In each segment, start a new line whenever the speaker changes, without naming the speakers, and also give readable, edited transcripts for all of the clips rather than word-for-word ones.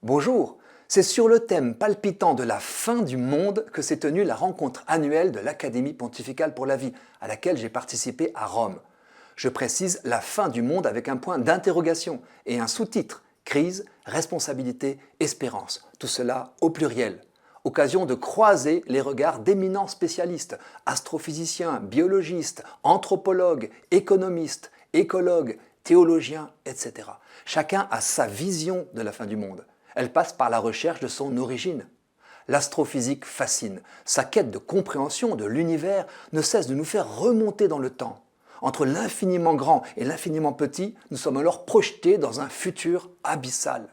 Bonjour, c'est sur le thème palpitant de la fin du monde que s'est tenue la rencontre annuelle de l'Académie pontificale pour la vie, à laquelle j'ai participé à Rome. Je précise la fin du monde avec un point d'interrogation et un sous-titre, crise, responsabilité, espérance, tout cela au pluriel. Occasion de croiser les regards d'éminents spécialistes, astrophysiciens, biologistes, anthropologues, économistes, écologues, théologiens, etc. Chacun a sa vision de la fin du monde. Elle passe par la recherche de son origine. L'astrophysique fascine. Sa quête de compréhension de l'univers ne cesse de nous faire remonter dans le temps. Entre l'infiniment grand et l'infiniment petit, nous sommes alors projetés dans un futur abyssal.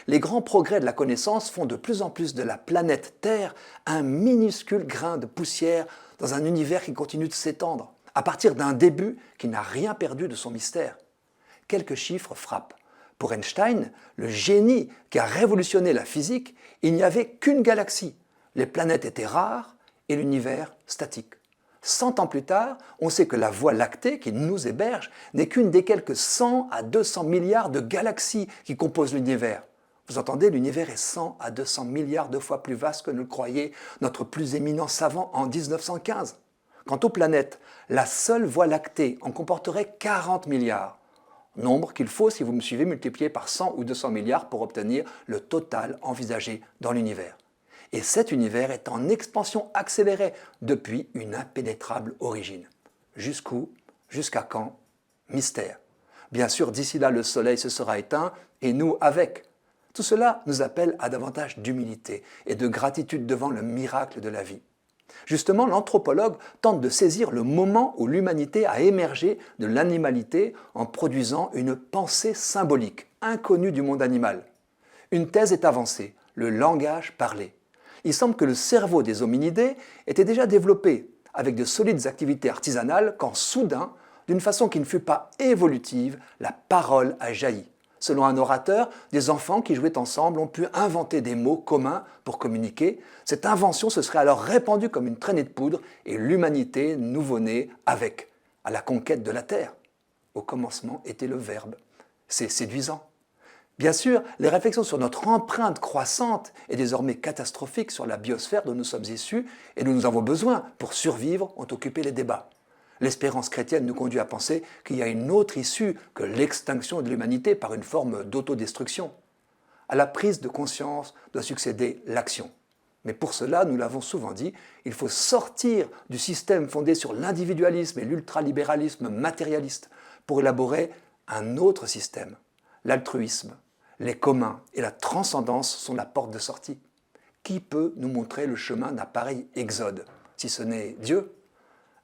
Les grands progrès de la connaissance font de plus en plus de la planète Terre un minuscule grain de poussière dans un univers qui continue de s'étendre, à partir d'un début qui n'a rien perdu de son mystère. Quelques chiffres frappent. Pour Einstein, le génie qui a révolutionné la physique, il n'y avait qu'une galaxie. Les planètes étaient rares et l'univers statique. 100 ans plus tard, on sait que la Voie lactée qui nous héberge n'est qu'une des quelques 100 à 200 milliards de galaxies qui composent l'univers. Vous entendez, l'univers est 100 à 200 milliards de fois plus vaste que ne le croyait notre plus éminent savant en 1915. Quant aux planètes, la seule Voie lactée en comporterait 40 milliards. Nombre qu'il faut, si vous me suivez, multiplier par 100 ou 200 milliards pour obtenir le total envisagé dans l'univers. Et cet univers est en expansion accélérée depuis une impénétrable origine. Jusqu'où? Jusqu'à quand? Mystère. Bien sûr, d'ici là, le soleil se sera éteint et nous avec. Tout cela nous appelle à davantage d'humilité et de gratitude devant le miracle de la vie. Justement, l'anthropologue tente de saisir le moment où l'humanité a émergé de l'animalité en produisant une pensée symbolique, inconnue du monde animal. Une thèse est avancée, le langage parlé. Il semble que le cerveau des hominidés était déjà développé avec de solides activités artisanales quand soudain, d'une façon qui ne fut pas évolutive, la parole a jailli. Selon un orateur, des enfants qui jouaient ensemble ont pu inventer des mots communs pour communiquer. Cette invention se serait alors répandue comme une traînée de poudre et l'humanité nouveau-née avec, à la conquête de la Terre. Au commencement était le Verbe. C'est séduisant. Bien sûr, les réflexions sur notre empreinte croissante et désormais catastrophique sur la biosphère dont nous sommes issus et dont nous avons besoin pour survivre ont occupé les débats. L'espérance chrétienne nous conduit à penser qu'il y a une autre issue que l'extinction de l'humanité par une forme d'autodestruction. À la prise de conscience doit succéder l'action. Mais pour cela, nous l'avons souvent dit, il faut sortir du système fondé sur l'individualisme et l'ultralibéralisme matérialiste pour élaborer un autre système. L'altruisme, les communs et la transcendance sont la porte de sortie. Qui peut nous montrer le chemin d'un pareil exode, si ce n'est Dieu ?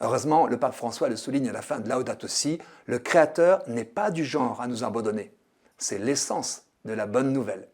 Heureusement, le pape François le souligne à la fin de Laudato Si, le Créateur n'est pas du genre à nous abandonner. C'est l'essence de la bonne nouvelle.